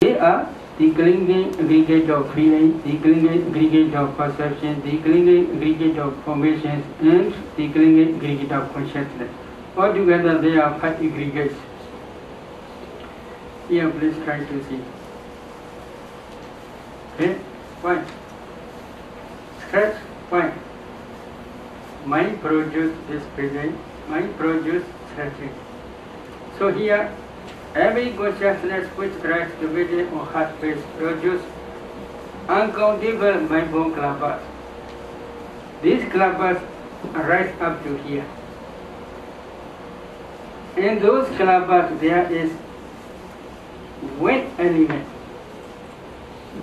They are the clinging aggregate of feeling, the clinging aggregate of perception, the clinging aggregate of formations, and the clinging aggregate of consciousness. Altogether, there are 5 aggregates. Here, please try to see. Okay, why? Scratch, why? Mind produce this present, mind produce scratching. So here, every consciousness which rises to within or heart space produce uncountable mind-born clubbers. These clubbers rise up to here. In those clubbers there is wind element.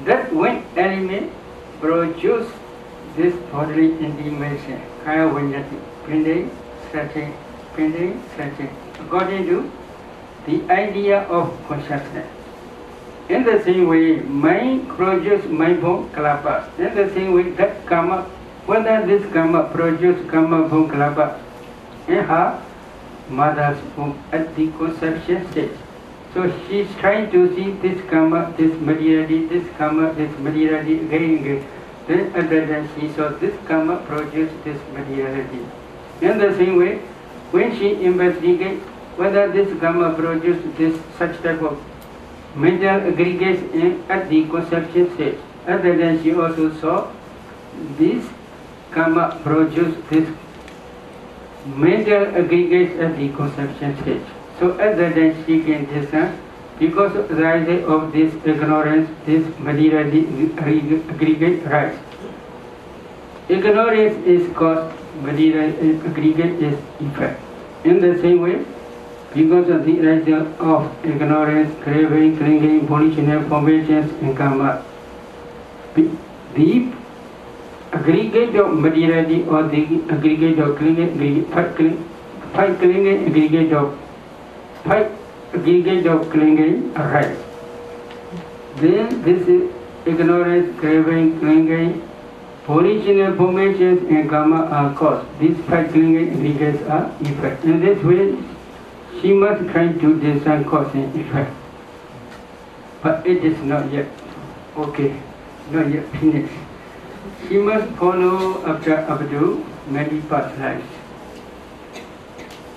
That wind element produces this bodily intimation, kaya vinyati, pinning, stretching, according to the idea of consciousness. In the same way, mind produces mind-born kalapa. In the same way, that karma, whether this karma produces karma-born kalapa in her mother's womb at the conception stage. So she is trying to see this karma, this materiality, this karma, this materiality again. Then other than she saw this karma produce this materiality. In the same way, when she investigates whether this karma produces this such type of mental aggregates at the conception stage, other than she also saw this karma produce this mental aggregates at the conception stage. So other than she can discern, because of the rise of this ignorance, this materiality aggregate rise. Ignorance is cause, material aggregate is effect. In the same way, because of the rise of ignorance, craving, clinging, volitional formations and karma, the aggregate of materiality or the aggregate of clinging, aggregate of clinging arise. Then this is ignorance, craving, clinging, original formations and karma are cause. These 5 clinging aggregates are effect. In this way, she must try to discern cause and effect. But it is not yet okay, not yet finished. She must follow up to many past lives.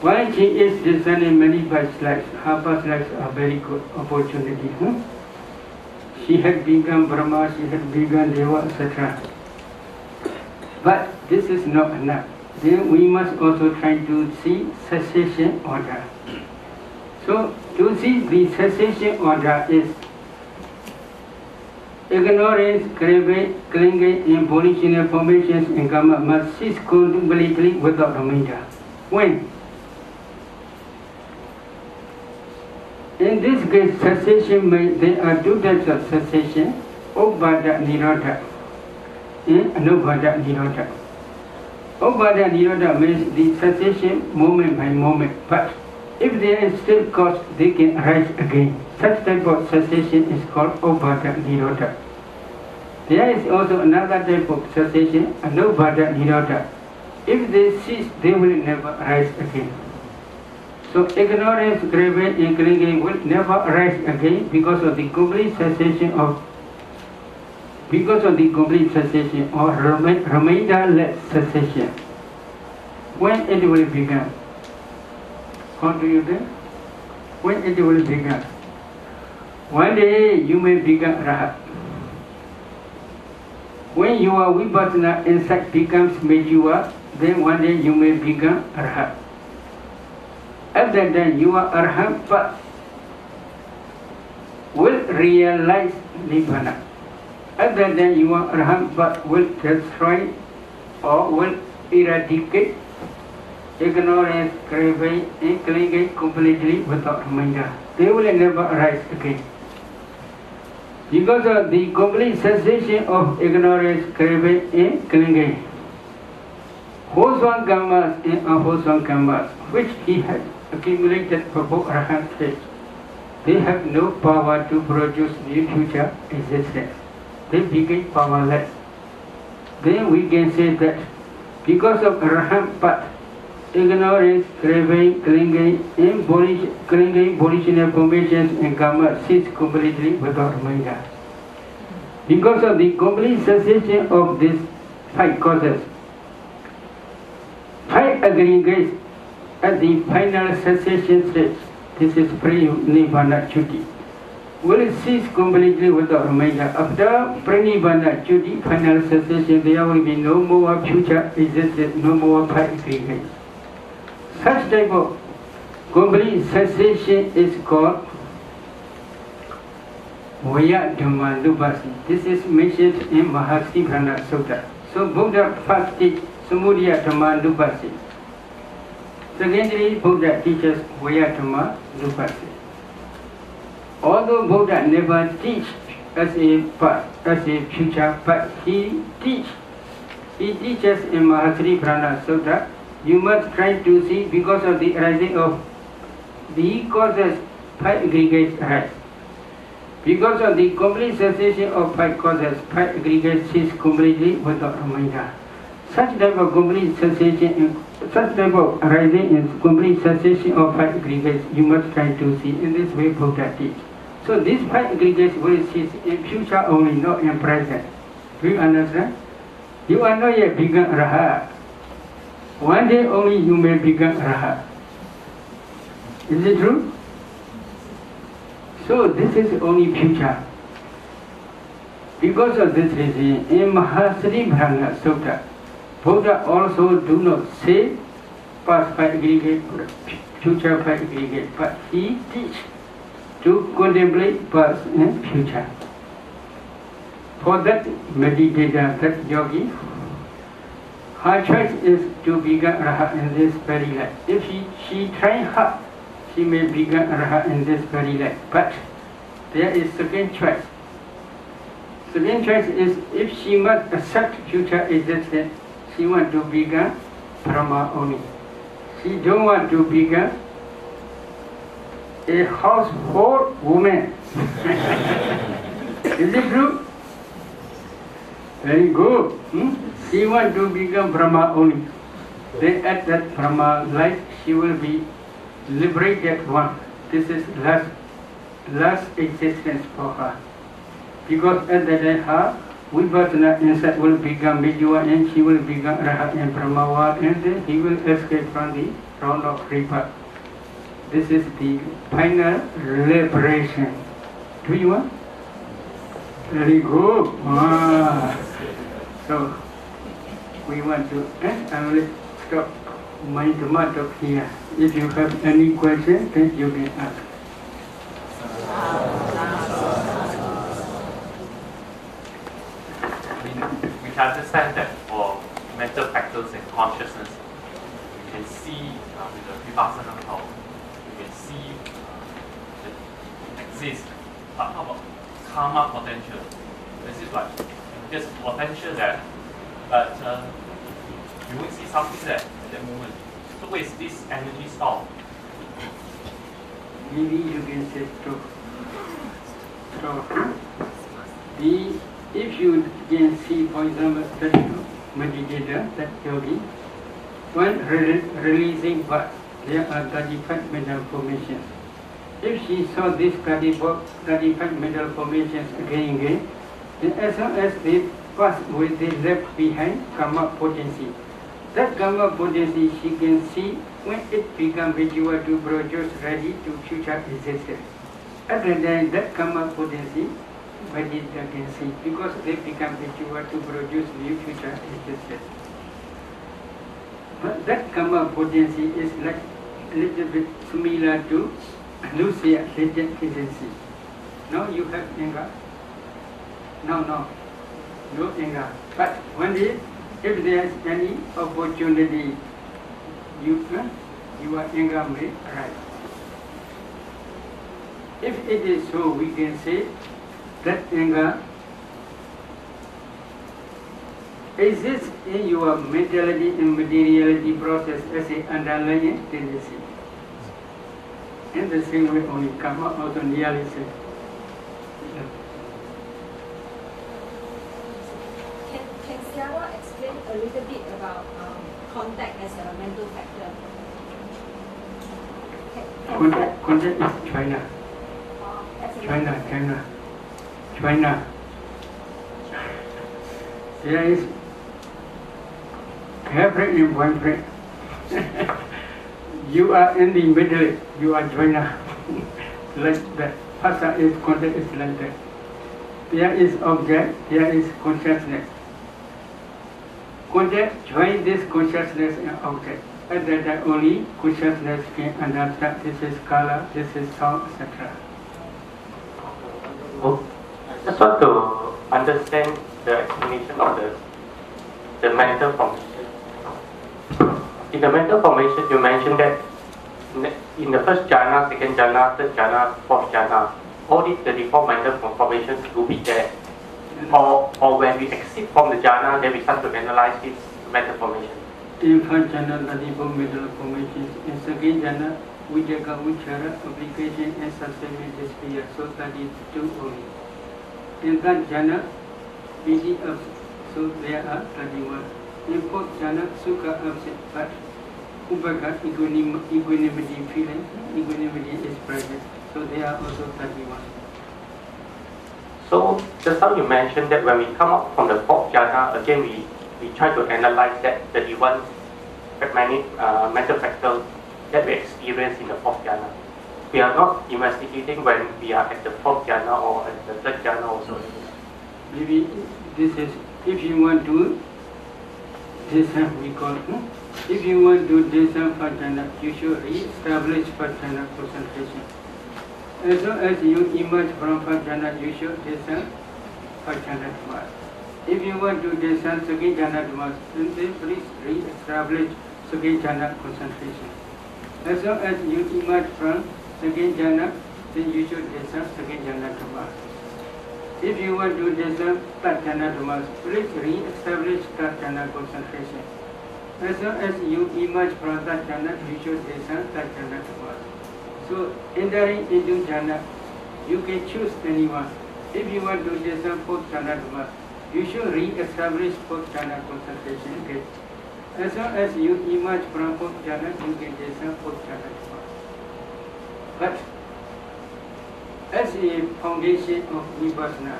While she is discerning many past lives, her past lives are very good opportunity. She had begun Brahma, she had begun Deva, etc. But this is not enough. Then we must also try to see cessation order. So to see the cessation order is ignorance, craving, clinging, and volitional formations and karma must cease completely without remainder. When? In this case, cessation there are 2 types of cessation: Upada Nirodha and Anubhada Nirodha. Upada Nirodha means the cessation moment by moment, but if there is still cause, they can arise again. Such type of cessation is called Upada Nirodha. There is also another type of cessation, Anubhada Nirodha. If they cease, they will never arise again. So ignorance, craving, and clinging will never arise again because of the complete cessation or remainderless cessation. When it will begin? How do you think? When it will begin? One day you may become Rahat. When your Vipassana insight becomes mature, then one day you may become Rahat. Other than you are Arhat, but will realize Nibbana. Other than you are Arhat, but will destroy or will eradicate ignorance, craving, and clinging completely without remainder. They will never arise again. Because of the complete cessation of ignorance, craving, and clinging, wholesome karmas and unwholesome karmas, which he had accumulated for both Arhat stage, they have no power to produce new future existence. They became powerless. Then we can say that because of Arhat path, ignorance, craving, clinging, clinging, volitional formations and karma cease completely without remainder. Because of the complete cessation of these 5 causes, 5 aggregates at the final cessation stage, this is pre-Nibbana Chuti, will cease completely without remainder. After pre-Nibbana Chuti, final cessation, there will be no more future existence, no more 5 aggregates. Such type of complete cessation is called Vayadhammanubhasi. This is mentioned in Mahasiprana Sutta. So Buddha first teaches Samudaya Dhammanubhasi. Secondly, Buddha teaches Vayadhammanubhasi. Although Buddha never teaches as a past, as a future, but he teaches in Mahasiprana Sutta. You must try to see, because of the arising of the causes, 5 aggregates arise. Because of the complete cessation of 5 causes, 5 aggregates cease completely without remainder. Such type of complete cessation, such type of arising and complete cessation of 5 aggregates, you must try to see. In this way, Buddha teaches. So these 5 aggregates will cease in future only, not in present. Do you understand? You are not yet become Rahat. One day only you may become Rahat. Is it true? So this is only future. Because of this reason, in Mahasiprana Sutta, Buddha also do not say past 5 aggregate, future 5 aggregate, but he teaches to contemplate past and future. For that meditator, that yogi, her choice is to become Rahat in this very life. If she try hard, she may become Rahat in this very life. But there is second choice. Second choice is, if she must accept future existence, she want to become Brahma only. She don't want to become a household woman. Is it true? Very good. She want to become Brahma only. Then at that Brahma life, she will be liberated one. This is last existence for her. Because at that time, her Vipassana inside will become Midya, and she will become Rahat and Brahma, and then he will escape from the round of rebirth. This is the final liberation. Do you want? Very good. So we want to I will stop my tomato here. If you have any question, then you can ask. We can understand that for mental factors and consciousness, we can see with the Vipassana power, we can see that it exists. But how about karma potential? This is like just potential there, but you won't see something there at that moment. So where is this energy stored? Maybe you can say so. If you can see, for example, that meditator, that yogi, when releasing part, there are 35 mental formations. If she saw these 35 mental formations again and again, then as long as they pass with the left behind karma potency, that karma potency she can see when it becomes Vidya to produce ready to future existence. At the time, that karma potency, meditator can see, because they become Vidya to produce new future existence. But that karma potency is like a little bit similar to Lucia latent tendency. Now you have anger. No anger. But one day, if there is any opportunity, your anger may arise. If it is so, we can say that anger exists in your mentality and materiality process as an underlying tendency. In the same way, only karma also nearly said. Can Sayadaw explain a little bit about contact as a mental factor? Contact is China. China. There is girlfriend and boyfriend. You are in the middle, you are China. Like that. Phasa is contact is like that. There is object, there is consciousness. Contact join this consciousness and object. At that time only consciousness can understand this is color, this is sound, etc. Just want to understand the explanation of the mental formation. In the mental formation, you mentioned that in the first jhana, second jhana, third jhana, fourth jhana, all these 34 mental formations will be there. Or when we exit from the jhana, then we start to analyze this mental formation. In first jhana, 34 mental formations. In second jhana, Vijaka, Vichara, application and sustainment despair. So 32 only. In third jhana, PD of, so there are 31. In fourth jhana, Sukha absent, but Upaka, equanimity feeling, equanimity is present. So there are also 31. So just now you mentioned that when we come up from the fourth jhana, again we try to analyze that 31 mental factors that we experience in the fourth jhana. We are not investigating when we are at the fourth jhana or at the third jhana also. Maybe this is, if you want to, this we call, if you want to do this first jhana, you should re-establish first jhana concentration. As long as you emerge from first jhana, you should descend first jhana dhammas. If you want to descend second jhana dhammas, then please re-establish second jhana concentration. As long as you emerge from second jhana, then you should descend second jhana dhammas. If you want to descend third jhana dhammas, please re-establish third jhana concentration. As long as you emerge from third jhana, you should descend third jhana dhammas. So, entering into jhana, you can choose anyone. If you want to descend fourth jhana dhammas, you should re-establish fourth jhana concentration again. As long as you emerge from fourth jhana, you can descend fourth jhana dhammas. But as a foundation of Nibbana,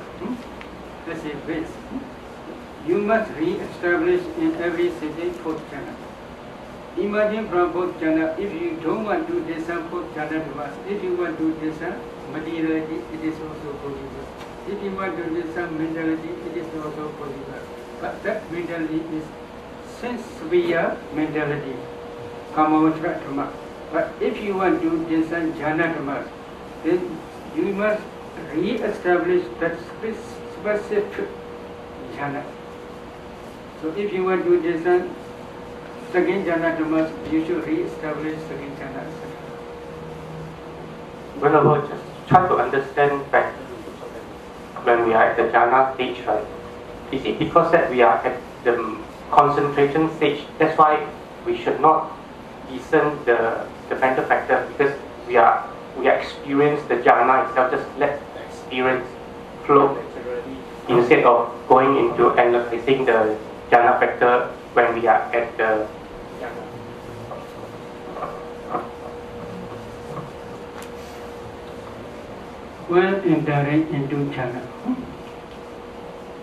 as a base, you must re-establish in every sitting fourth jhana. Emerging from fourth jhana, if you don't want to descend fourth jhana dhammas, if you want to descend materiality, it is also possible. If you want to descend mentality, it is also possible. But that mentality is sense-sphere mentality, kamavachara dhamma. But if you want to descend jhana dhammas, then you must re-establish that specific jhana. So if you want to descend second jhana dhammas, you should re-establish second jhana. Well, just try to understand that when we are at the jhana stage, right? Is it because that we are at the concentration stage? That's why we should not discern the mental factor, because we are experience the jhana itself. Just let the experience flow instead of going into analyzing the jhana factor when we are at the jhana. When entering into jhana,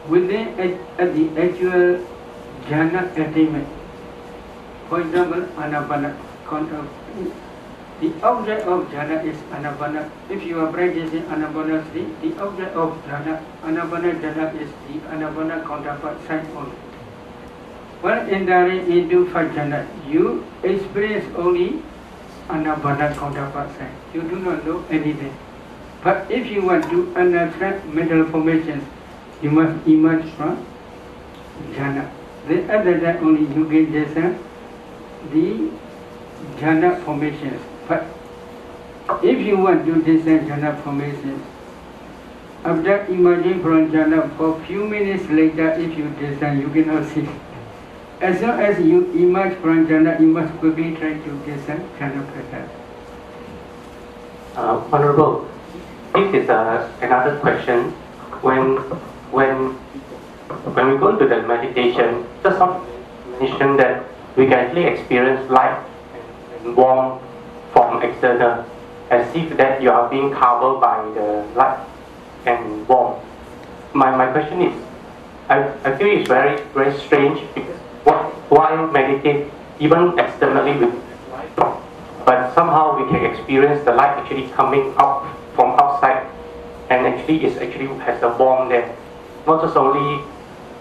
within at the actual jhana attainment, for example, anapana, the object of jhana is anapana. If you are practicing anapana, the object of jhana, anapana jhana is the anapana counterpart sign only. When entering into first jhana, you experience only anapana counterpart sign. You do not know anything. But if you want to understand mental formations, you must emerge from jhana. Then at that time only you can descend the jhana formations. But if you want to descend jhana formations, after emerging from jhana for a few minutes later, if you descend, you cannot see. As long as you emerge from jhana, you must quickly try to descend jhana pattern. Honorable, this is another question. When we go into the meditation, just mention that we can actually experience light and warmth from external, as if that you are being covered by the light and warmth. My question is, I feel it's very, very strange because while meditate, even externally with light, but somehow we can experience the light actually coming up from outside, and actually has a warmth there. Not just only,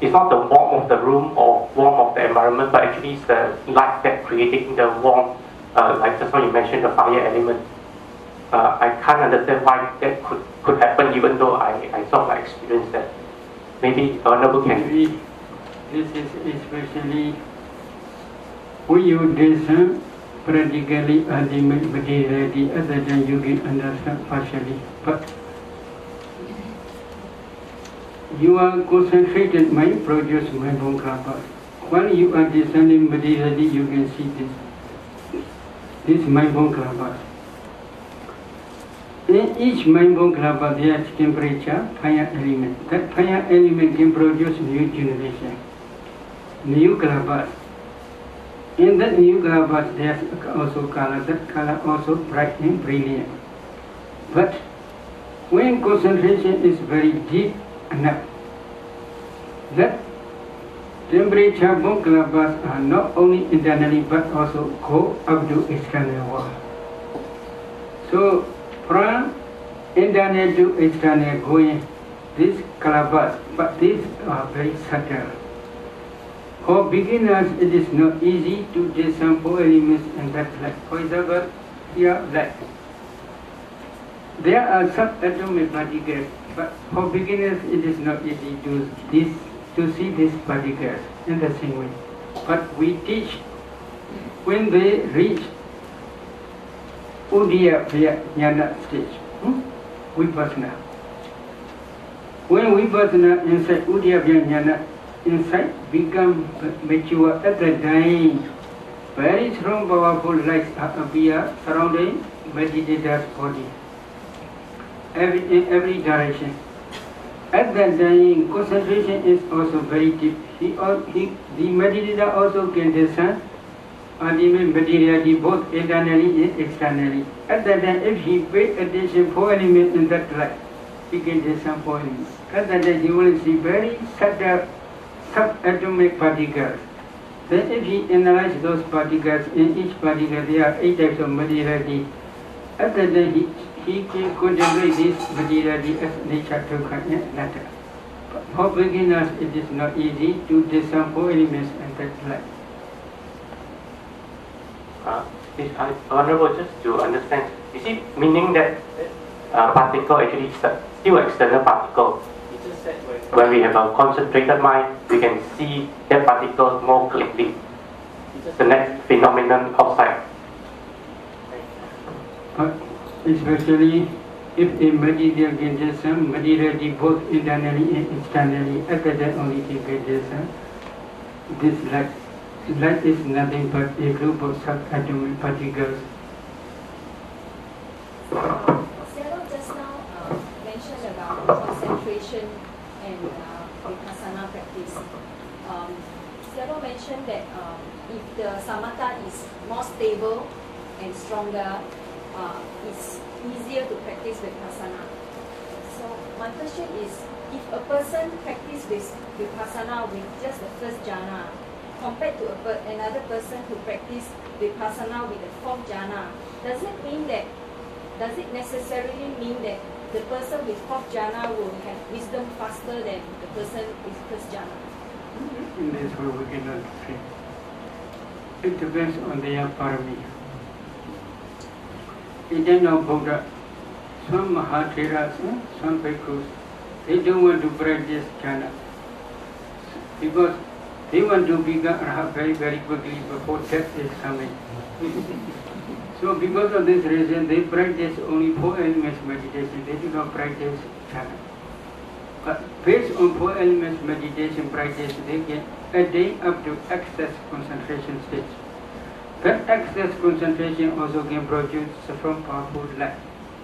it's not the warmth of the room or warmth of the environment, but actually it's the light that creating the warmth, like just now you mentioned the fire element. I can't understand why that could happen, even though I sort of experienced that. Maybe Honorable can. Maybe this is especially when you discern practically ultimate materiality, other than you can understand partially. But you are concentrated mind produce mindful karma. When you are discerning materiality, you can see this mindful karma. In each mindful karma, there is temperature, fire element. That fire element can produce new generation, new karma. In that new karma, there is also color. That color also bright and brilliant. But when concentration is very deep enough, that temperature both karmas are not only internally but also go up to external world. So from internal to external going, these karmas, but these are very subtle. For beginners, it is not easy to discern four elements in that light. For example, here light. There are subatomic particles, but for beginners, it is not easy to see these particles in the same way. But we teach when they reach Udiyabhya Jnana stage, Vipassana. When Vipassana inside Udiyabhya Jnana, inside become mature at the time, very strong powerful lights appear surrounding meditator's body, in every direction. At that time, concentration is also very deep. The meditator also can discern ultimate materiality both internally and externally. At that time, if he pay attention four elements in that light, he can discern four elements. At that time, he will see very subtle subatomic particles. Then if he analyzes those particles, in each particle there are 8 types of materiality. At that time, he can contemplate this materiality as nature, dukkha, and anatta. For beginners, it is not easy to discern four elements in that light. Honorable, just to understand, is it meaning that particle actually is still external particle? When we have a concentrated mind, we can see that particle more clearly. The next phenomenon outside. But especially if a meditator can discern materiality both internally and externally, at that only he can discern this light. Light is nothing but a group of subatomic particles. Sayadaw just now mentioned about concentration and vipassana practice. Sayadaw mentioned that if the samatha is more stable and stronger, it's easier to practice vipassana. So my question is, if a person practices vipassana with just the first jhana, compared to another person who practice vipassana with the fourth jhana, does it necessarily mean that the person with fourth jhana will have wisdom faster than the person with first jhana? In this way we cannot say. It depends on their parami. In the name of Buddha, some Mahatheras, some bhikkhus, they don't want to practice jhana because they want to become arhat very, very quickly before death is coming. So because of this reason, they practice only four elements meditation. They do not practice jhana. But based on four elements meditation practice, they can attain up to excess concentration stage. That excess concentration also can produce strong powerful light.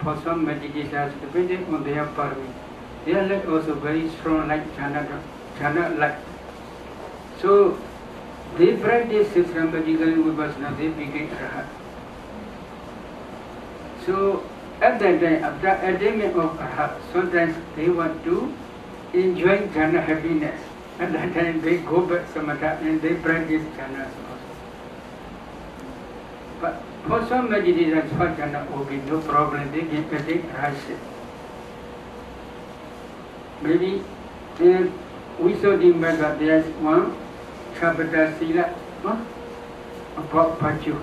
For some meditators, depending on their parami, their light also very strong like jhana light. So they practice systematically vipassana, they became Arhat. So at that time, after attainment of Arhat, sometimes they want to enjoy jhana happiness. At that time they go back samatha and they practice jhana also. But for some meditators, for jhana, okay, no problem, they can attain Arhat. Maybe we saw the matter, there's one Chabata Sila, about Pachu,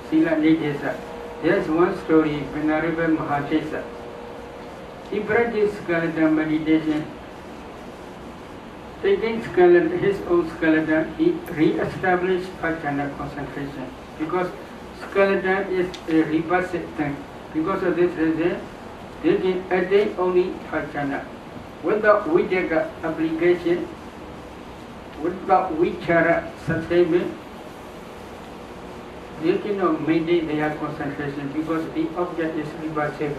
Sila Nidesa. There's one story, Venerable Mahachesa. He practiced skeleton meditation. Taking skeleton, his own skeleton, he re-established Pachana concentration. Because skeleton is a repulsive thing. Because of this reason, they can attain only Pachana. Without Vijaya application, without Vichara sustainment, they cannot maintain their concentration because the object is repulsive.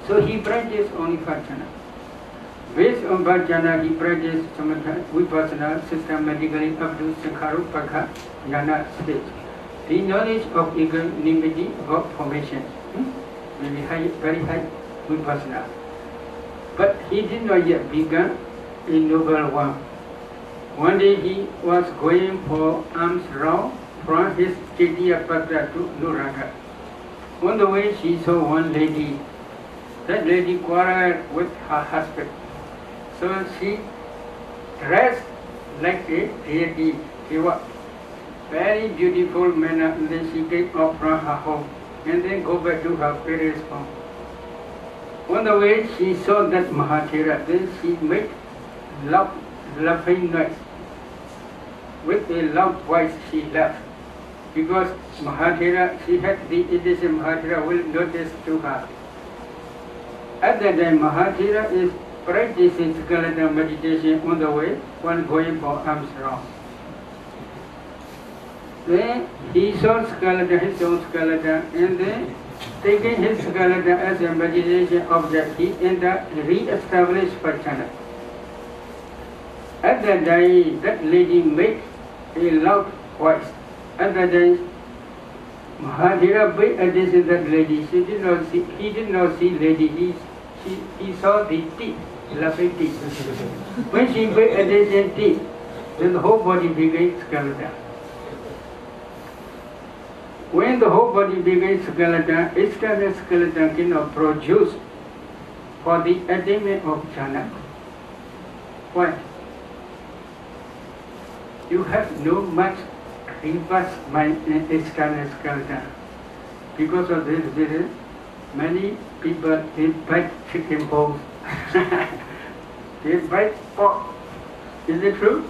So he practiced only Pachana. Based on Pachana, he practiced Vipassana systematically up to Sankharupaka Jnana stage. The knowledge of equanimity of formation, maybe high, very high Vipassana. But he did not yet begin a noble one. One day he was going for alms round from his Ketiyapatra to Nuraga. On the way she saw one lady. That lady quarreled with her husband. So she dressed like a deity. She was very beautiful manner, and then she came up from her home and then go back to her parents' home. On the way, she saw that Mahathera. Then she made laughing noise. With a loud voice, she laughed. Because Mahathera, she had the edition Mahathera will notice to her. At that time, Mahathera is practicing skeleton meditation on the way when going for alms round. Then he saw skeleton, his own skeleton, and then taking his skeleton as a meditation object, he entered re-established Pachana. At that time, that lady made a loud voice. At that time, Mahathera paid attention to that lady. He did not see lady. He saw the teeth, laughing teeth. When she paid attention to teeth, then the whole body became skeleton. When the whole body becomes skeleton, each kind of skeleton cannot produce for the attainment of jhana. Why? You have no much reverse mind in each kind of skeleton. Because of this reason, many people they bite chicken bones. They bite pork. Is it true?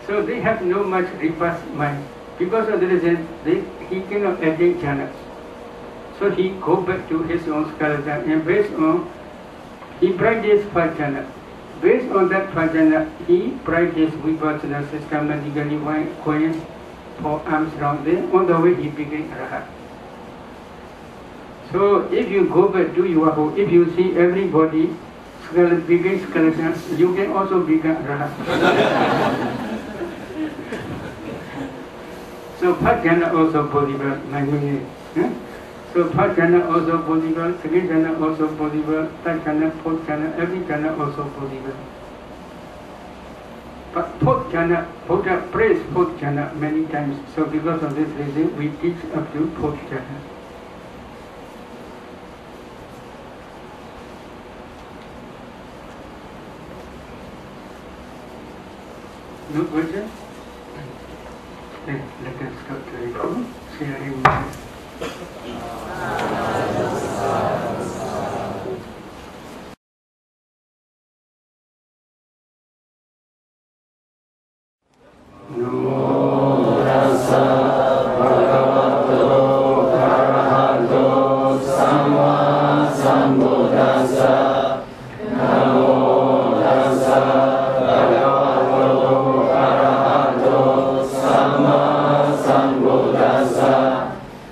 So they have no much reverse mind. Because of the reason, he cannot attain jhana. So he go back to his own skeleton and based on, he practiced Pachana. Based on that Pachana, he practiced Vipassana systematically while going for alms round. Then on the way he became Arhat. So if you go back to your home, if you see everybody became skeleton, you can also become Arhat. So Pachana also possible, my meaning. So Pachana also possible, second jhana also possible, third jhana, fourth jhana, every jhana also possible. But fourth jhana, Buddha praised fourth jhana many times. So because of this reason, we teach up to fourth jhana. No question? Let us start to record, sharing Namo Tassa Bhagavato Arahato Samma Sambuddhassa. Namo Tassa Bhagavato Arahato Samma Sambuddhassa.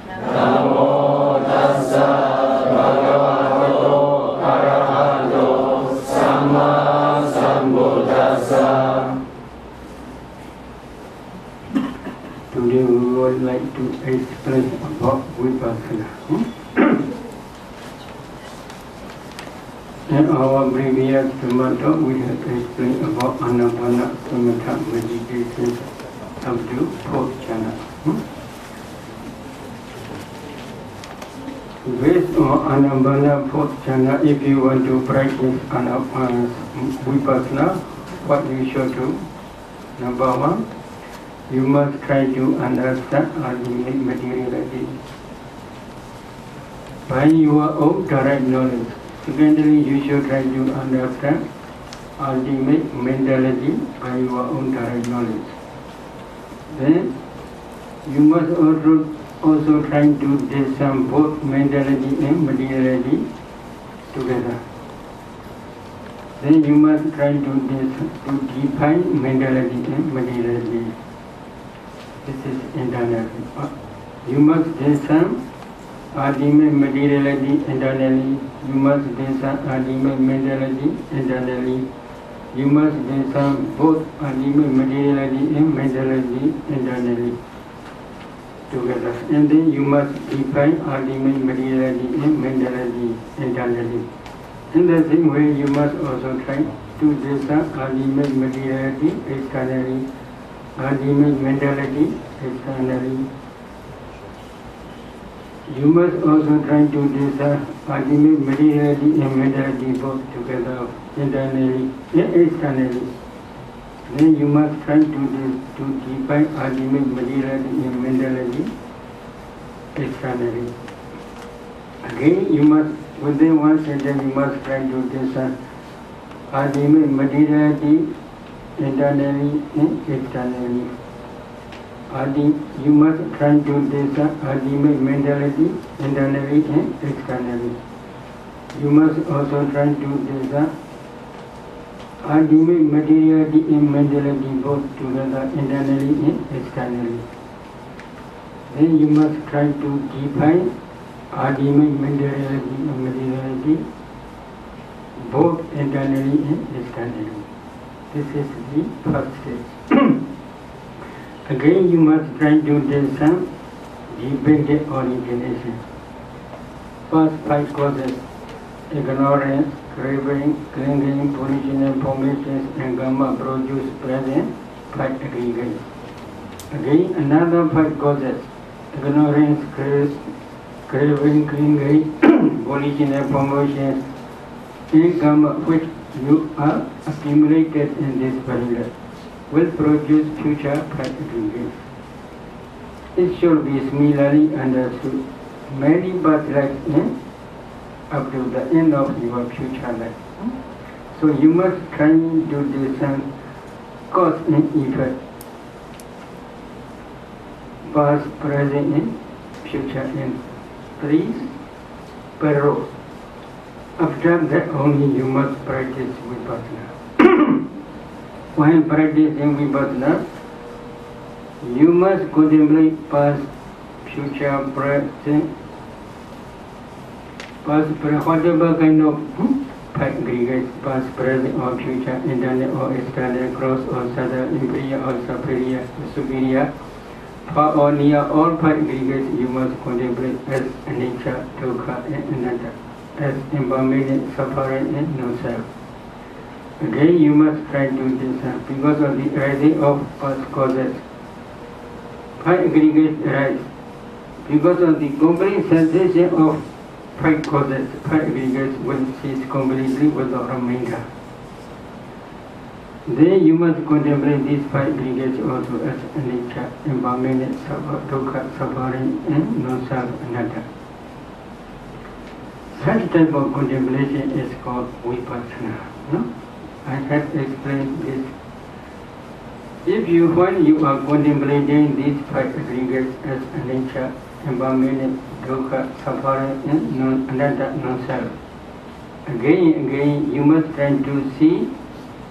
Namo Tassa Bhagavato Arahato Samma Sambuddhassa. would like to explain about Vipassana. In our previous talk, we have explained about Anapanasati meditation up to fourth jhana. Based on Anapanasati fourth jhana, if you want to practice Vipassana, what you should do? Number one, you must try to understand ultimate materiality by your own direct knowledge. Secondly, you should try to understand ultimate mentality by your own direct knowledge. Then, you must also try to discern both mentality and materiality together. Then you must try to define mentality and materiality. This is internally. You must discern ultimate materiality internally. You must discern ultimate mentality internally. You must discern both ultimate materiality and mentality internally together. And then you must define ultimate materiality and mentality internally. In the same way, you must also try to discern ultimate materiality externally, ultimate mentality externally. You must also try to discern ultimate materiality and mentality both together, internally and externally. Then you must try to define ultimate materiality and mentality externally. Again, you must, within one sentence, you must try to discern ultimate materiality internally and externally. You must try to discern ultimate mentality internally and externally. You must also try to discern ultimate materiality and mentality both together, internally and externally. Then you must try to define ultimate mentality and materiality both internally and externally. This is the first stage. Again, you must try to discern dependent origination. First 5 causes: ignorance, craving, clinging, positional formations, and karma produce present 5 aggregates. Again, another 5 causes: ignorance, craving, clinging, positional formations, and karma which you are accumulated in this period will produce future 5 aggregates. It should be similarly understood. Many birthrights up to the end of your future life. So you must try to discern cause and effect, past, present, and future, and 3 perils. After that only you must practice Vipassana. While practicing Vipassana, you must contemplate past, future, present, whatever kind of 5 aggregates, past, present or future, internal or external, gross or subtle, inferior or superior, far or near, all 5 aggregates you must contemplate as nature, dukkha and anatta, as impermanent, suffering and no self. Again, you must try to discern because of the arising of past causes. 5 aggregates arise because of the complete cessation of 5 causes. 5 aggregates will cease completely without remainder. Then you must contemplate these 5 aggregates also as nature, impermanent, dukkha, suffering, and no self, anatta. Such type of contemplation is called Vipassana. No? I have explained this. If you find you are contemplating these 5 aggregates as nature, impermanent, dukkha, suffering, and anatta, non-self, again and again you must try to see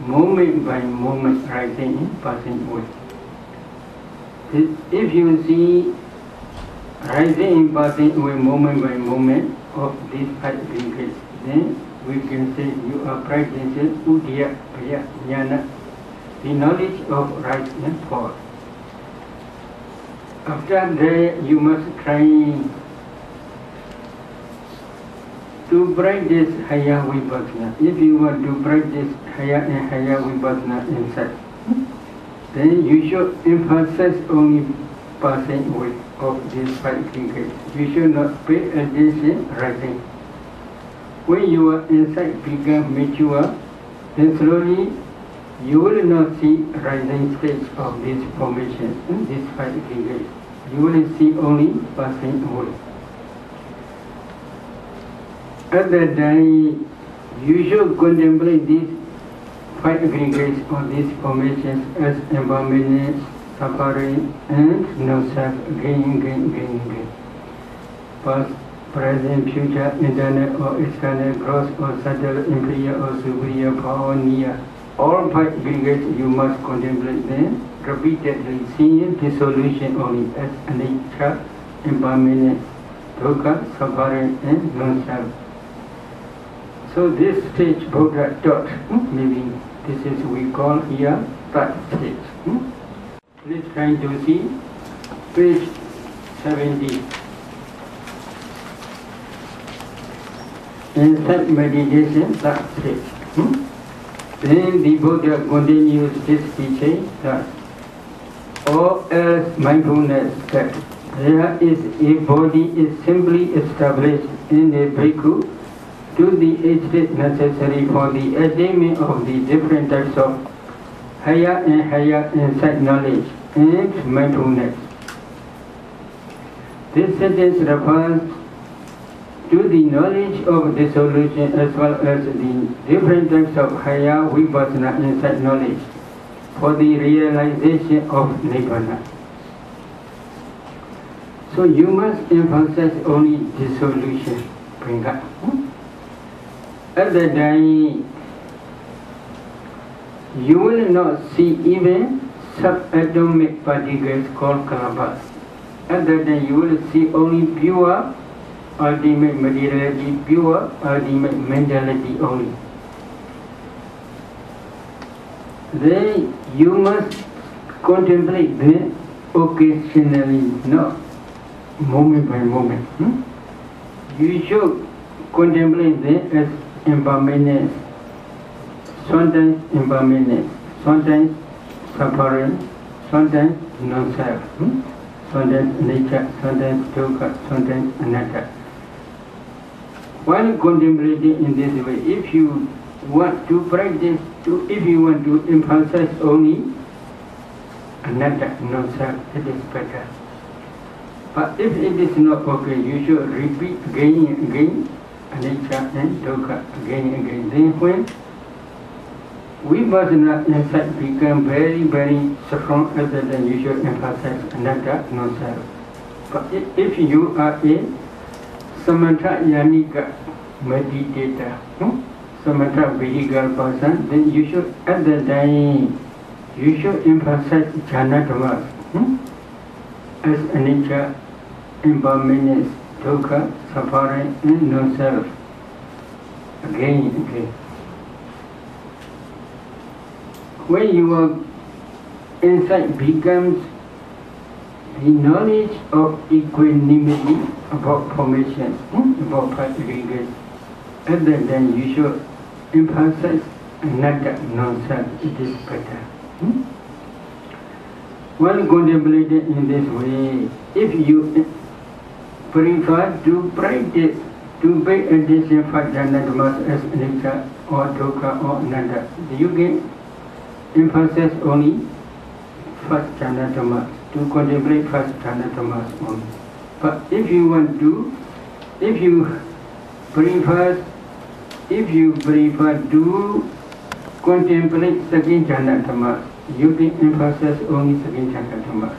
moment by moment rising and passing away. If you see rising and passing away moment by moment of these 5 aggregates, then we can say you are practicing Udiyapaya Jnana, the knowledge of rise and fall. After that, you must try to practice higher vipassana. If you want to practice higher and higher vipassana inside, then you should emphasize only passing away of these 5 fingers. You should not pay attention rising. When your insight becomes mature, then slowly you will not see rising stage of this formation, these 5 fingers. You will see only passing away. At that time, you should contemplate these 5 aggregates or these formations as impermanence, suffering, and no self, again. Past, present, future, internal or external, gross or subtle, inferior or superior, power, near. All 5 aggregates you must contemplate them repeatedly, seeing dissolution only as anicca, impermanence, dukkha, suffering, and non-self. So this stage Buddha taught, maybe this is we call here 3rd stage. Please try to see page 70. Inside meditation, 3rd stage. Then the Buddha continues this teaching that all else mindfulness that there is a body is simply established in a bhikkhu to the state necessary for the attainment of the different types of higher and higher insight knowledge and mindfulness. This sentence refers to the knowledge of dissolution as well as the different types of higher vipassana insight knowledge for the realization of Nibbana. So you must emphasize only dissolution. Bring up. At that time, you will not see even subatomic particles called kalabas. At that time, you will see only pure ultimate materiality, pure ultimate mentality only. Then you must contemplate them occasionally, not moment by moment. You should contemplate them as impermanence, sometimes impermanence, sometimes suffering, sometimes non-self, sometimes nature, sometimes dukkha, sometimes anatta. While contemplating in this way, if you want to practice, if you want to emphasize only anatta, non-self, it is better. But if it is not okay, you should repeat again and again, anicca and dukkha, again and again. Then when vipassana insight become very strong, at that time you should emphasize anatta, non-self. But if you are a samatha yanika meditator, samatha vehicle person, then you should, at that time, you should emphasize jhana dhammas as anicca, impermanence, dukkha, suffering, and non-self. Again and again. When your insight becomes the knowledge of equanimity about formation, about particles, at that time you should emphasize anatta, non-self. It is better. While contemplating in this way, if you prefer to practice, to pay attention for jhana dhammas as anicca or dukkha or anatta, you can emphasize only first jhana dhammas, to contemplate first jhana dhammas only. But if you want to, if you prefer to contemplate second jhana dhammas, you can emphasize only second jhana dhammas.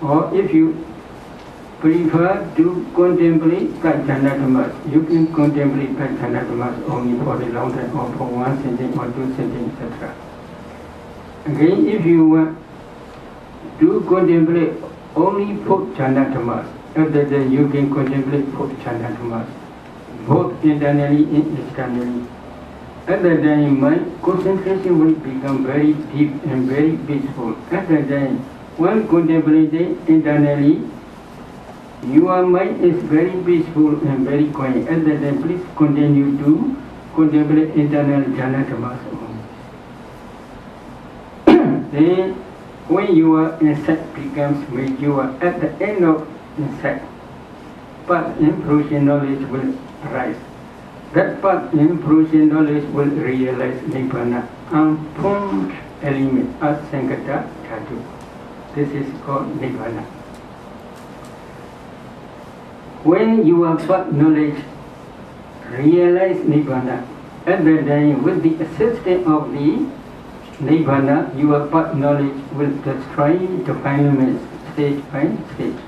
Or if you prefer to contemplate third jhana dhammas, you can contemplate third jhana dhammas only for a long time, or for 1 sentence or 2 sentences, etc. Again, if you want to contemplate only 4th jhana dhammas, at that time you can contemplate 4th jhana dhammas, both internally and externally. At that time, my concentration will become very deep and very peaceful. At that time, When contemplating internally, your mind is very peaceful and very quiet. At that time, please continue to contemplate internal jhana tamas. Then, when your insight becomes mature, at the end of insight, path and fruition knowledge will arise. That path and fruition knowledge will realize Nibbana, unformed element, asankata dhatu. This is called Nibbana. When your path knowledge realize Nibbana, at that time, with the assistance of the Nibbana, your path knowledge will destroy the filaments stage by stage.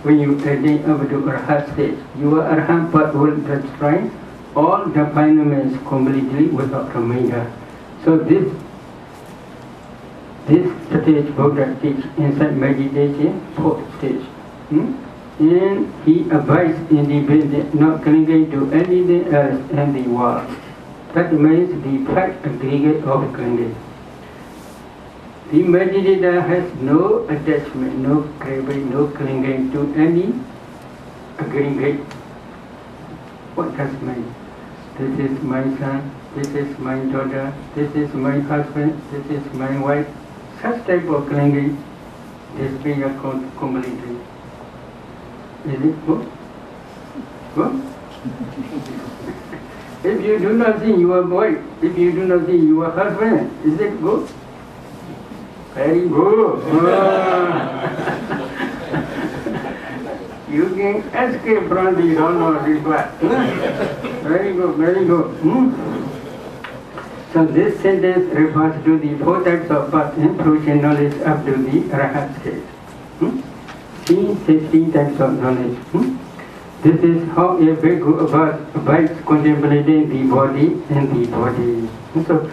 When you attain up to Arhat stage, your Arhat path will destroy all the filaments completely without remainder. So this stage Buddha teach inside meditation, fourth stage. And he abides independent, not clinging to anything else in the world. That means the fact aggregate of clinging. The meditator has no attachment, no craving, no clinging to any aggregate. What does mean? This is my son, this is my daughter, this is my husband, this is my wife. Such type of clinging, this being a completely. Is it good? Good? If you do not see your wife, if you do not see your husband, is it good? Very good. You can escape from the honorary path. Very good, very good. So this sentence refers to the four types of path and fruition knowledge up to the Arhat stage. See 16 types of knowledge. This is how a bhikkhu abides contemplating the body and the body. So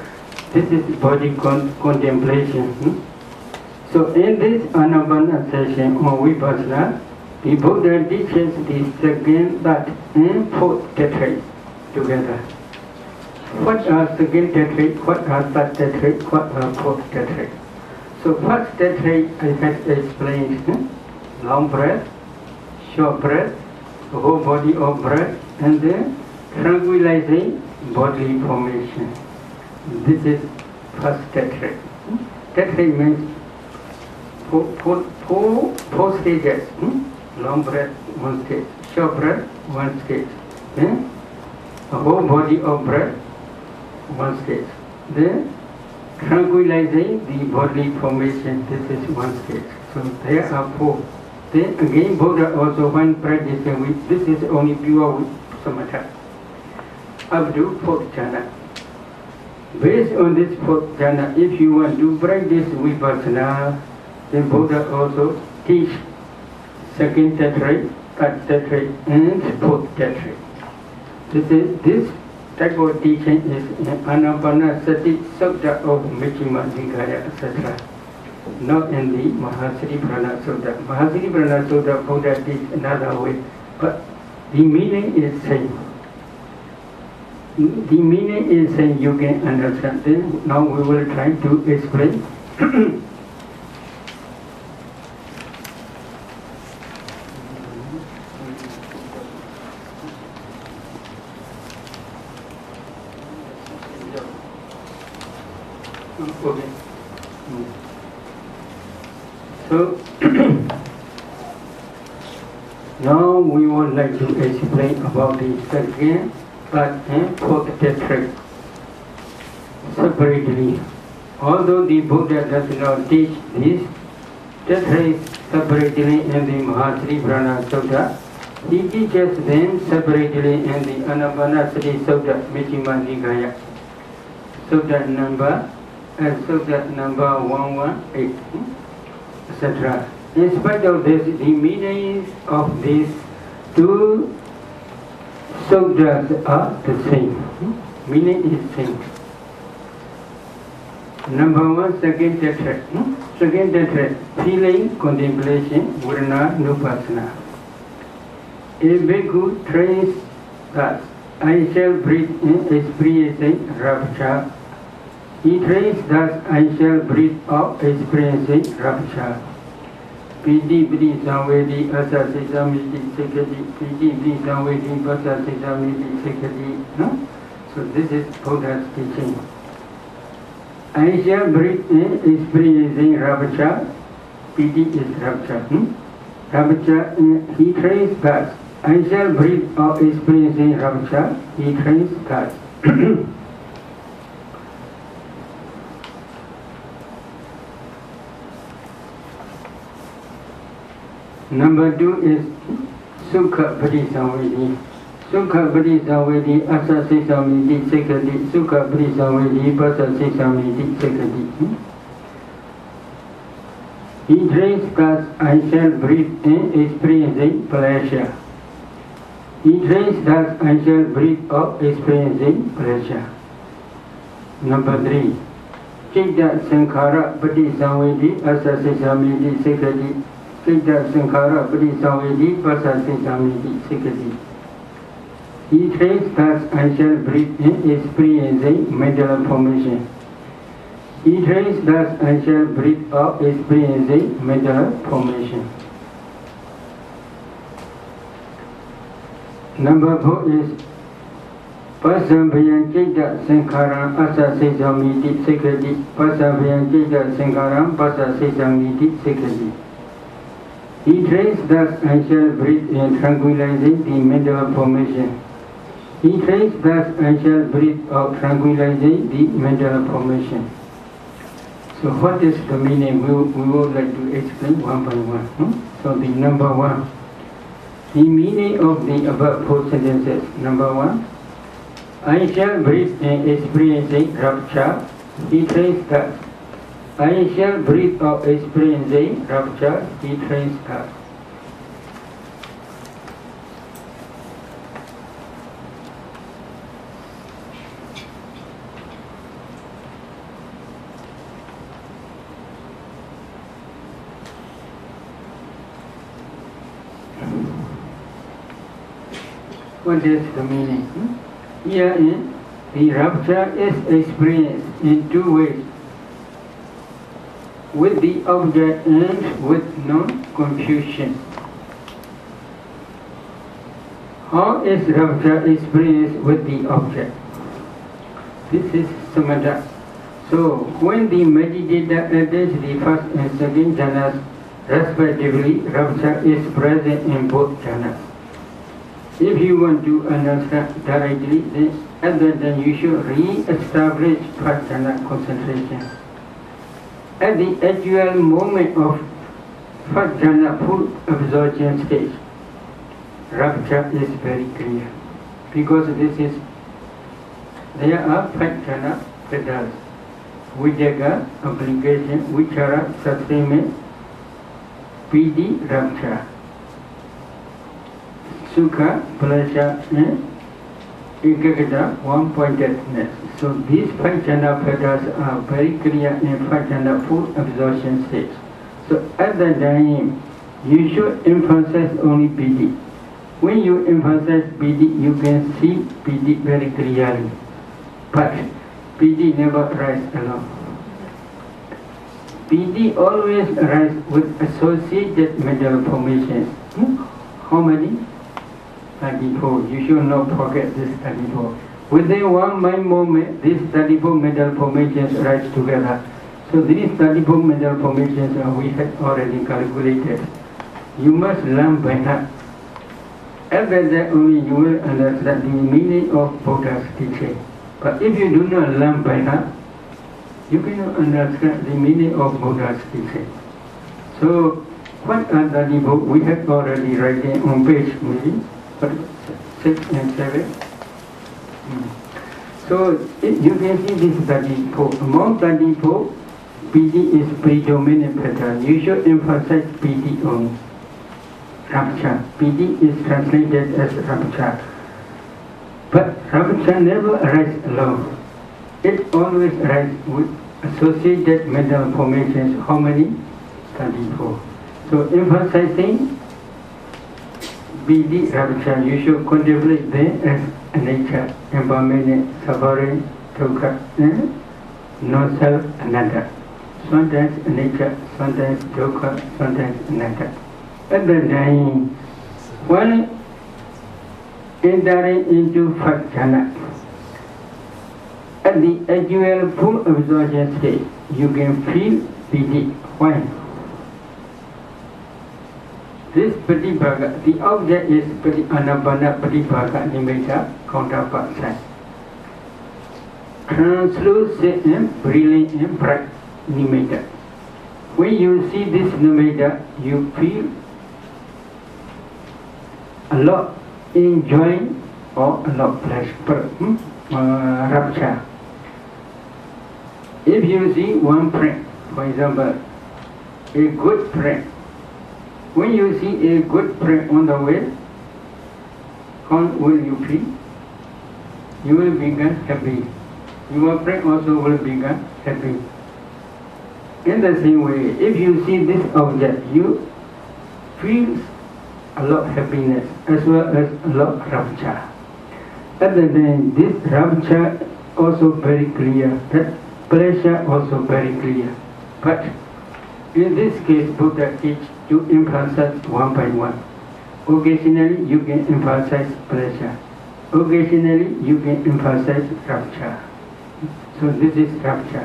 this is body contemplation. So in this Anapanasati session on Vipassana, the Buddha teaches the second, third and fourth tetrads together. What are second tetrad, what are third tetrad, what are fourth tetrad? So first tetrad I have explained. Long breath, short breath, the whole body of breath, and then tranquilizing bodily formation. This is first tetrad. Tetrad means four stages. Long breath, one stage. Short breath, one stage. Then the whole body of breath, one stage. Then tranquilizing the bodily formation. This is one stage. So there are four. Then again, Buddha also when practicing with this is only pure samatha up to fourth jhana. Based on this fourth jhana, if you want to practice vipassana, then Buddha also teach second tetrad, third tetrad, and fourth tetrad. This type of teaching is Anapanasati Sutta of Majjhima Nikaya, etc. Not in the Mahasatiprana Sutta. Mahasatiprana Sutta, Buddha teaches another way, but the meaning is same. The meaning is same, you can understand. Then now we will try to explain. Okay. So now we would like to explain about the second, third and fourth tetrad separately. Although the Buddha does not teach this tetrad separately in the Mahasatiprana Sutta, he teaches them separately in the Anapanasati Sutta, Majjhima Nikaya, Sutta number 118, etc. In spite of this, the meanings of these two suttas are the same. Meaning is same. Number one, second tetrad. Second tetrad, feeling, contemplation, Varna, Nupassana. A bhikkhu trains thus: I shall breathe in experiencing rapture, He trains thus, I shall breathe out experiencing rapture. Piti Piti Samvedi Asa Sisamiti Sekati. Piti Piti Samvedi Asa Sisamiti Sekati. So this is Buddha's teaching. I shall breathe in experiencing rapture. Piti is rapture. Rapture, he trains thus. I shall breathe out experiencing rapture. He trains thus. Number 2 is Sukha Parisamvedi. Sukha Parisamvedi Asa Sisamiti Sekati. Sukha Parisamvedi Pasa Sisamiti Sekati. He trains thus, I shall breathe in experiencing pleasure. He trains thus, I shall breathe out experiencing pleasure. Number 3. Chitta Sankhara Parisamvedi Asa Sisamiti Sekati. Chitta Sankhara Parisamvedi Pasa Sisamiti Sekati. He trains thus, I shall breathe in experiencing mental formation. He trains thus, I shall breathe out experiencing mental formation. Number 4 is Pasambhayan Chitta Sankhara Asa Sisamiti Sekati. Pasambhayan Chitta Sankhara Pasa Sisamiti Sekati. He trains thus, I shall breathe in tranquilizing the mental formation. He trains thus, I shall breathe out tranquilizing the mental formation. So what is the meaning? We would like to explain one by one. So the number 1. The meaning of the above 4 sentences. Number 1. I shall breathe in experiencing rapture. He trains thus. I shall breathe out experiencing rapture. He trains thus. What is the meaning? Herein, the rapture is experienced in 2 ways. With the object and with non-confusion. How is rapture experienced with the object? This is samatha. So, when the meditator attains the first and second jhanas, respectively, rapture is present in both jhanas. If you want to understand directly, then at that time you should re-establish first jhana concentration. At the actual moment of first jhana full absorption stage, rapture is very clear. Because there are 5 jhana petals. Vijaka, application, vichara, sustainment, piti, rapture. Sukha, pleasure, and ekagata, one-pointedness. So these 5 jhana petals are very clear in 5 jhana full absorption stage. So at that time, you should emphasize only piti. When you emphasize piti, you can see piti very clearly. But piti never rises alone. Piti always arises with associated mental formations. How many? 34. You should not forget this 34. Within one mind moment, these 34 mental formations rise together. So these 34 mental formations we have already calculated. You must learn by heart. At that time only you will understand the meaning of Buddha's teaching. But if you do not learn by heart, you cannot understand the meaning of Buddha's teaching. So what are 34? We have already written on page maybe 6 and 7. So you can see this 34. Among 34, piti is predominant pattern. You should emphasize piti only. Rapture. Piti is translated as rapture. But rapture never arises alone. It always arises with associated mental formations. How many? 34. So emphasizing piti rapture, you should contemplate them as nature, impermanent, suffering, dukkha, no self, anatta. Sometimes nature, sometimes dukkha, sometimes anatta. At the time, when entering into first jhana, at the actual full absorption state, you can feel piti. Why? This patibhaga, the object is anapana patibhaga nimitta counterpart sign. Translucent and brilliant and bright nimitta. When you see this nimitta, you feel a lot enjoying or a lot pleasure, rapture. If you see one friend, for example, a good friend, when you see a good friend on the way, how will you feel? You will become happy. Your friend also will become happy. In the same way, if you see this object, you feel a lot of happiness as well as a lot of rapture. At the time, this rapture also very clear, that pleasure also very clear. But in this case, Buddha teaches to emphasize one by one. Occasionally, you can emphasize pleasure. Occasionally, you can emphasize rapture. So this is rapture.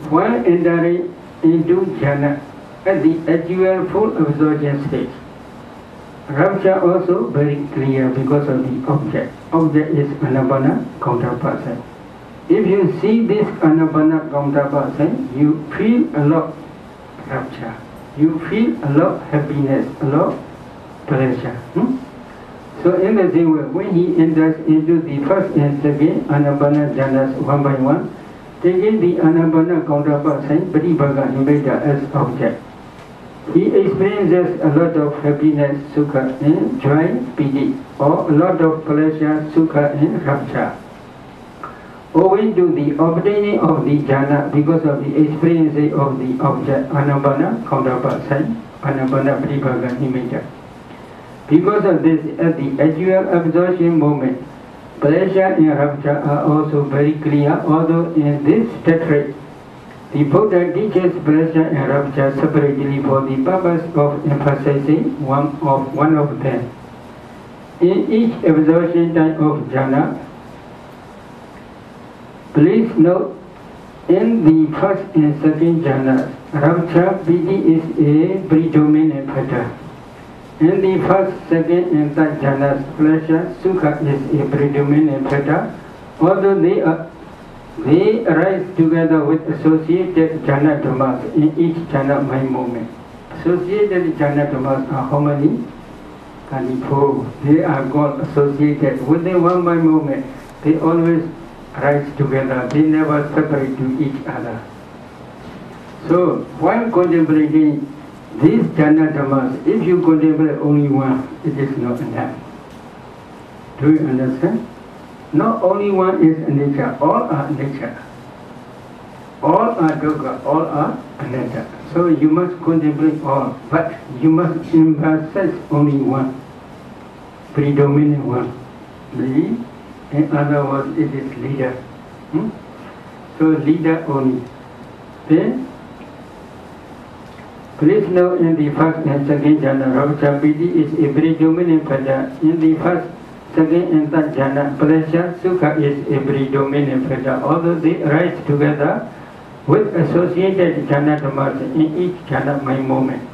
While entering into jhana, at the actual full absorption stage, rapture also very clear because of the object. Object is anapana counterpart sign. If you see this anapana counterpart sign, you feel a lot rapture. You feel a lot happiness, a lot pleasure. So in the same way, when he enters into the first and second anapana jhanas one by one, taking the anapana counterpart sign, patibhaga nimitta as object, he experiences a lot of happiness, sukha, and joy, piti, or a lot of pleasure, sukha, and rapture. Owing to the obtaining of the jhana because of the experience of the object, anapana counterpart sign, anapana patibhaga nimitta. Because of this, at the actual absorption moment, pleasure and rapture are also very clear, although in this tetrad, the Buddha teaches pleasure and rapture separately for the purpose of emphasizing one of them. In each absorption time of jhana, please note, in the first and second jhanas, rapture, piti is a predominant factor. In the first, second, and third jhanas, pleasure, sukha is a predominant factor, although they arise together with associated jhana dhammas in each jhana mind moment. Associated jhana dhammas are how many? 24. They are called associated. Within one mind moment, they always rise together. They never separate to each other. So, while contemplating these jhana dhammas, if you contemplate only one, it is not enough. Do you understand? Not only one is nature, all are nature. All are dukkha, all are anatta. So you must contemplate all, but you must emphasize only one, predominant one. In other words, it is leader. So leader only. Then, please know in the first and second jhana, rapture, piti is a predominant factor. In the first, second and third jhana, pleasure, sukha is a predominant factor, although they arise together with associated jhana dhammas in each jhana mind moment.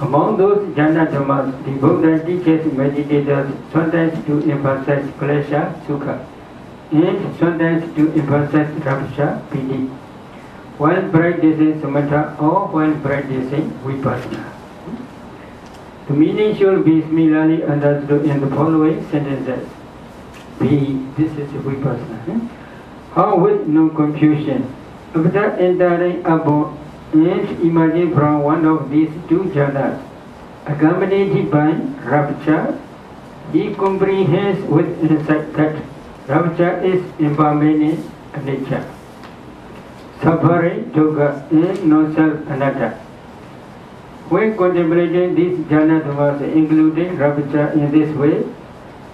Among those jhana dhammas, the Buddha teaches meditators sometimes to emphasize pleasure, sukha, and sometimes to emphasize rapture, piti, while practicing samatha or while practicing vipassana. The meaning should be similarly understood in the following sentences. This is vipassana. How with no confusion, after entering above and emerging from one of these two jhanas, accompanied by rapture, he comprehends with insight that rapture is impermanent nature, suffering, dukkha, and non-self, anatta. When contemplating these jhana dhammas, including rapture in this way,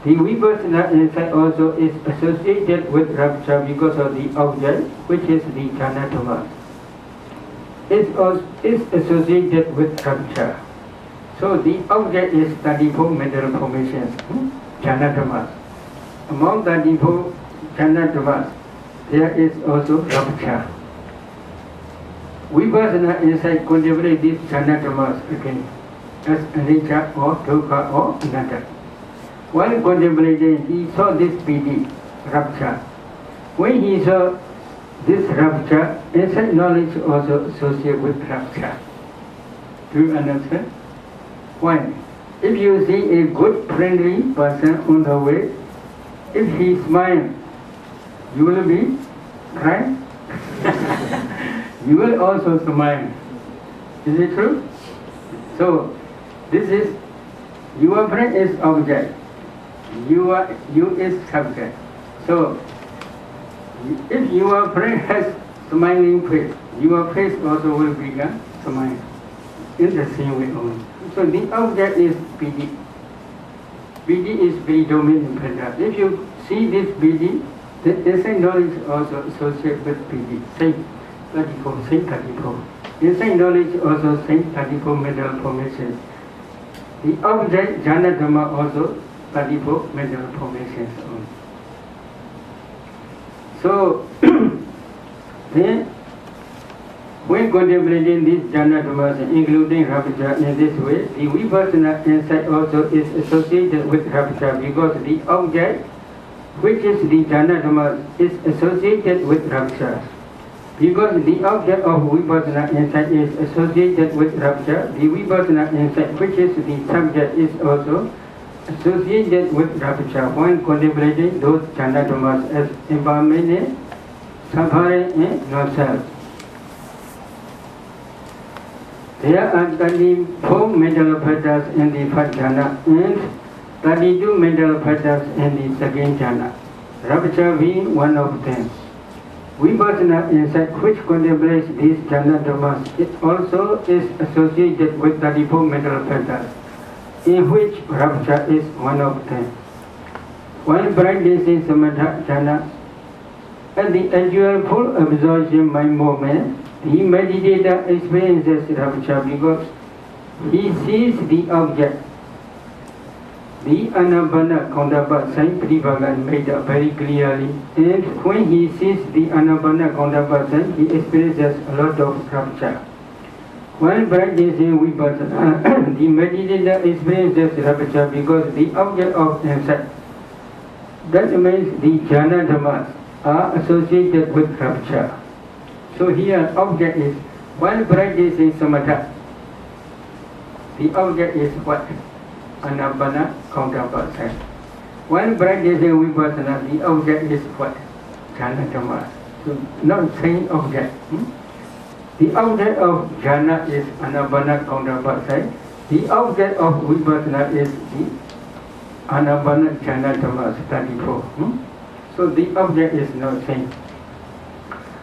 The vipassana insight also is associated with rapture because of the object, which is the jhana dhamma. Is associated with rapture. So the object is 34 mental formations, jhana dhammas. Among 34 jhana dhammas, there is also rapture. Vipassana insight contemplate these jhana dhammas again as anicca or dukkha or anatta. While contemplating, he saw this piti, rapture. When he saw this rapture, insight knowledge also associated with rapture. Do you understand? Why? If you see a good friendly person on the way, if he smiles, you will be right? You will also smile. Is it true? So, this is, your friend is object. You is subject. So, if your friend has smiling face, your face also will become smiling in the same way only. So the object is piti. Piti is predominant prana. If you see this piti, the insight knowledge also associated with piti. Same 34, same 34. Insight knowledge also same 34 mental formations. The object jhana dhamma also 34 mental formations only. So, then, when contemplating these jhana dhammas, including rapture in this way, the vipassana insight also is associated with rapture because the object, which is the jhana dhammas, is associated with rapture. Because the object of vipassana insight is associated with rapture, the vipassana insight, which is the subject, is also associated with rapture when contemplating those jhana dhammas as impermanent, suffering, and non-self. There are 34 mental factors in the first jhana and 32 mental factors in the second jhana, rapture being one of them. Vipassana insight, which contemplates these jhana dhammas, it also is associated with 34 mental factors, in which rapture is one of them. While practicing samatha jhana, at the actual full absorption mind moment, the meditator experiences rapture because he sees the object. The Anapanna counterpart sign Pribhagan made up very clearly, and when he sees the Anapanna counterpart sign, he experiences a lot of rapture. While practicing vipassana, the meditator experiences rapture because the object of insight, that means the jhana dhammas, are associated with rapture. So here object is, while practicing samatha, the object is what? Anapanna counterpart sign. While practicing vipassana, the object is what? Jhana dhammas. So not same object. The object of jhana is anapanna counterpart sign. The object of vipassana is the anapanna jhana dhammas 34. So the object is not same.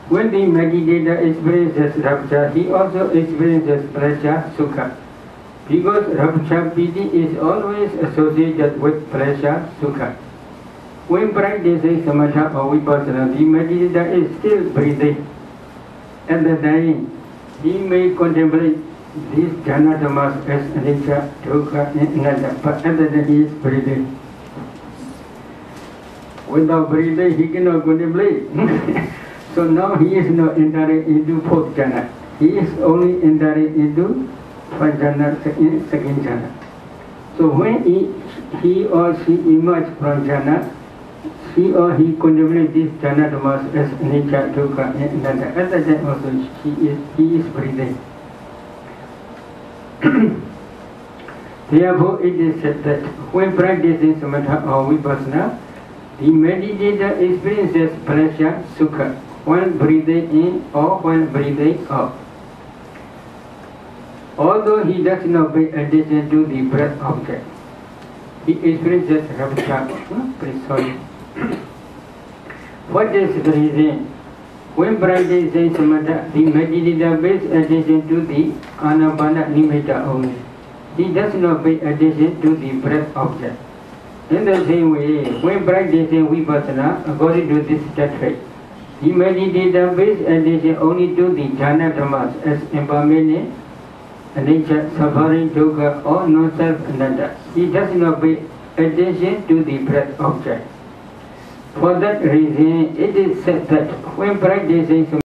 When the meditator experiences rapture, he also experiences pleasure, sukha. Because rapture piti is always associated with pleasure, sukha. When practicing samatha or vipassana, the meditator is still breathing. At the time, he may contemplate these jhana dhammas as anicca, dukkha, and anatta, but at the time he is breathing. Without breathing, he cannot contemplate. So now he is not entering into fourth jhana. He is only entering into first jhana, second jhana. So when he or she emerges from jhana, he or he contemplates these jhana dhammas as anicca, dukkha, and anatta. At that time also he is breathing. Therefore, it is said that when practicing samatha or vipassana, the meditator experiences pleasure, sukha, when breathing in or when breathing out. Although he does not pay attention to the breath object, he experiences rapture. What is the reason? When practicing samatha, the meditator pays attention to the anapanna nimitta only. He does not pay attention to the breath object. In the same way, when practicing vipassana, according to this doctrine, he meditated based attention only to the jhana dhammas as impermanent, nature, suffering, dukkha, or non-self ananda. He does not pay attention to the breath object. For that reason, it is said that when practicing